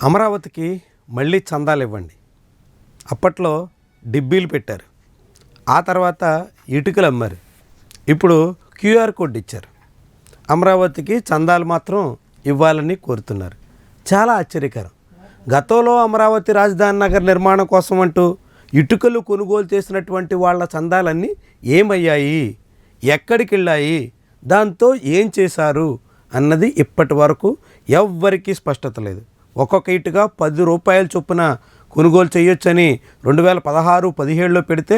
అమరావతికి మళ్ళీ చందాలు ఇవ్వండి. అప్పట్లో డిబ్బీలు పెట్టారు, ఆ తర్వాత ఇటుకలు అమ్మారు, ఇప్పుడు క్యూఆర్ కోడ్ ఇచ్చారు. అమరావతికి చందాలు మాత్రం ఇవ్వాలని కోరుతున్నారు. చాలా ఆశ్చర్యకరం. గతంలో అమరావతి రాజధాని నగర్ నిర్మాణం కోసం అంటూ ఇటుకలు కొనుగోలు చేసినటువంటి వాళ్ళ చందాలన్నీ ఏమయ్యాయి, ఎక్కడికి వెళ్ళాయి, దాంతో ఏం చేశారు అన్నది ఇప్పటి వరకు ఎవ్వరికీ స్పష్టత లేదు. ఒక్కొక్క ఇటుక 10 రూపాయల చొప్పున కొనుగోలు చేయొచ్చని 2016-17లో పెడితే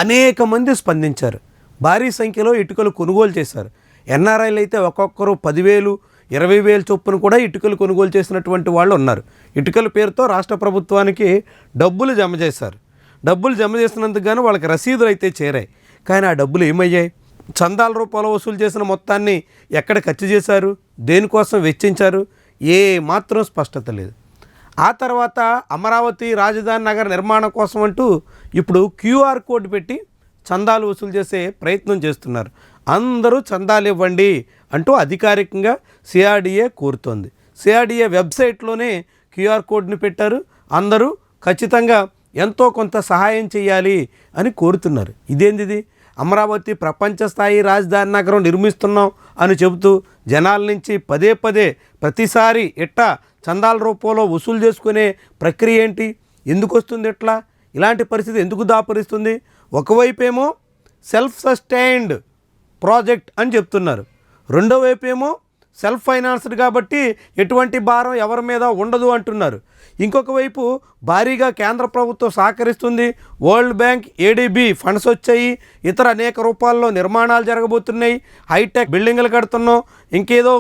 అనేక మంది స్పందించారు. భారీ సంఖ్యలో ఇటుకలు కొనుగోలు చేశారు. ఎన్ఆర్ఐలు అయితే ఒక్కొక్కరు 10,000, 20,000 చొప్పున కూడా ఇటుకలు కొనుగోలు చేసినటువంటి వాళ్ళు ఉన్నారు. ఇటుకల పేరుతో రాష్ట్ర ప్రభుత్వానికి డబ్బులు జమ చేశారు. డబ్బులు జమ చేసినందుకు గాను వాళ్ళకి రసీదులు అయితే చేరాయి. కానీ ఆ డబ్బులు ఏమయ్యాయి? చందాల రూపంలో వసూలు చేసిన మొత్తాన్ని ఎక్కడ ఖర్చు చేశారు, దేనికోసం వెచ్చించారు, ఏ మాత్రం స్పష్టత లేదు. ఆ తర్వాత అమరావతి రాజధాని నగర నిర్మాణం కోసం అంటూ ఇప్పుడు క్యూఆర్ కోడ్ పెట్టి చందాలు వసూలు చేసే ప్రయత్నం చేస్తున్నారు. అందరూ చందాలు ఇవ్వండి అంటూ అధికారికంగా సిఆర్డీఏ కోరుతోంది. సిఆర్డీఏ వెబ్సైట్లోనే క్యూఆర్ కోడ్ని పెట్టారు. అందరూ ఖచ్చితంగా ఎంతో కొంత సహాయం చేయాలి అని కోరుతున్నారు. ఇదేంటిది? అమరావతి ప్రపంచ స్థాయి రాజధాని నగరం నిర్మిస్తున్నాం అని చెబుతూ జనాల నుంచి పదే పదే ప్రతిసారి ఎట్టా చందాల రూపంలో వసూలు చేసుకునే ప్రక్రియ ఏంటి? ఎందుకు వస్తుంది? ఎట్లా ఇలాంటి పరిస్థితి ఎందుకు దాపరిస్తుంది? ఒకవైపేమో సెల్ఫ్ సస్టైన్డ్ ప్రాజెక్ట్ అని చెప్తున్నారు, రెండో వైపేమో సెల్ఫ్ ఫైనాన్స్డ్ కాబట్టి ఎటువంటి భారం ఎవరి మీద ఉండదు అంటున్నారు. ఇంకొక వైపు భారీగా కేంద్ర ప్రభుత్వం సహకరిస్తుంది. వరల్డ్ బ్యాంక్, ఏడీబీ ఫండ్స్ వచ్చాయి. ఇతర అనేక రూపాల్లో నిర్మాణాలు జరగబోతున్నాయి. హైటెక్ బిల్డింగులు కడుతున్నాం, ఇంకేదో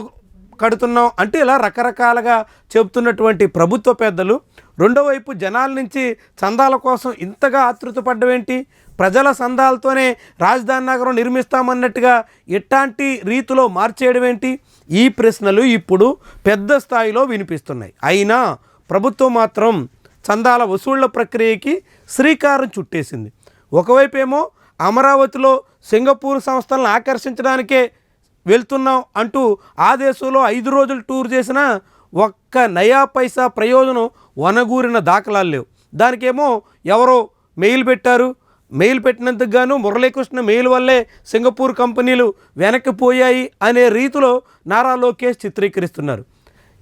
కడుతున్నాం అంటే ఇలా రకరకాలుగా చెబుతున్నటువంటి ప్రభుత్వ పెద్దలు రెండో వైపు జనాల నుంచి చందాల కోసం ఇంతగా ఆతృత పడ్డమేంటి? ప్రజల చందాలతోనే రాజధాని నగరం నిర్మిస్తామన్నట్టుగా ఇట్లాంటి రీతిలో మార్చేయడం ఏంటి? ఈ ప్రశ్నలు ఇప్పుడు పెద్ద స్థాయిలో వినిపిస్తున్నాయి. అయినా ప్రభుత్వం మాత్రం చందాల వసూళ్ల ప్రక్రియకి శ్రీకారం చుట్టేసింది. ఒకవైపేమో అమరావతిలో సింగపూర్ సంస్థలను ఆకర్షించడానికే వెళ్తున్నాం అంటూ ఆ దేశంలో 5 రోజులు టూర్ చేసినా ఒక్క నయా పైసా ప్రయోజనం వనగూరిన దాఖలాలు లేవు. దానికేమో ఎవరో మెయిల్ పెట్టారు, మెయిల్ పెట్టినందుకు గాను మురళీకృష్ణ మెయిల్ వల్లే సింగపూర్ కంపెనీలు వెనక్కిపోయాయి అనే రీతిలో నారా లోకేష్ చిత్రీకరిస్తున్నారు.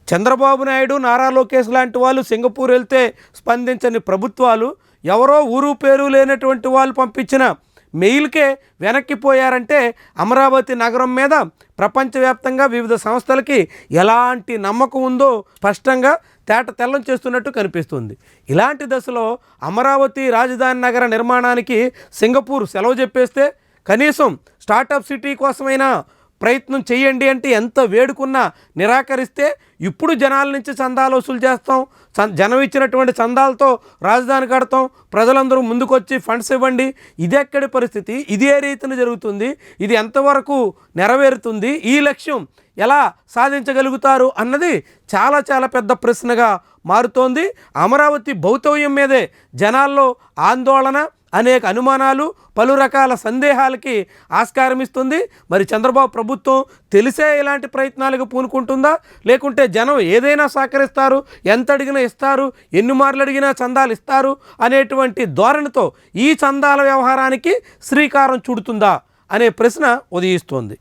చంద్రబాబు నాయుడు, నారా లోకేష్ లాంటి వాళ్ళు సింగపూర్ వెళ్తే స్పందించని ప్రభుత్వాలు ఎవరో ఊరు పేరు లేనటువంటి వాళ్ళు పంపించిన మెయిల్కే వెనక్కిపోయారంటే అమరావతి నగరం మీద ప్రపంచవ్యాప్తంగా వివిధ సంస్థలకి ఎలాంటి నమ్మకం ఉందో స్పష్టంగా తేట తెల్లం చేస్తున్నట్టు కనిపిస్తుంది. ఇలాంటి దశలో అమరావతి రాజధాని నగర నిర్మాణానికి సింగపూర్ సెలవు చెప్పేస్తే కనీసం స్టార్టప్ సిటీ కోసమైనా ప్రయత్నం చేయండి అంటే ఎంత వేడుకున్నా నిరాకరిస్తే ఇప్పుడు జనాల నుంచి చందాలు వసూలు చేస్తాం, జనం ఇచ్చినటువంటి చందాలతో రాజధాని కడతాం, ప్రజలందరూ ముందుకొచ్చి ఫండ్స్ ఇవ్వండి. ఇది ఎక్కడి పరిస్థితి? ఇది ఏ రీతిన జరుగుతుంది? ఇది ఎంతవరకు నెరవేరుతుంది? ఈ లక్ష్యం ఎలా సాధించగలుగుతారు అన్నది చాలా చాలా పెద్ద ప్రశ్నగా మారుతోంది. అమరావతి భౌతవ్యం మీదే జనాల్లో ఆందోళన, అనేక అనుమానాలు, పలు రకాల సందేహాలకి ఆస్కారం ఇస్తుంది. మరి చంద్రబాబు ప్రభుత్వం తెలిసే ఇలాంటి ప్రయత్నాలకు పూనుకుంటుందా, లేకుంటే జనం ఏదైనా సహకరిస్తారు, ఎంత అడిగినా ఇస్తారు, ఎన్ని మార్లు అడిగినా చందాలు ఇస్తారు అనేటువంటి ధోరణితో ఈ చందాల వ్యవహారానికి శ్రీకారం చుడుతుందా అనే ప్రశ్న ఉదయిస్తోంది.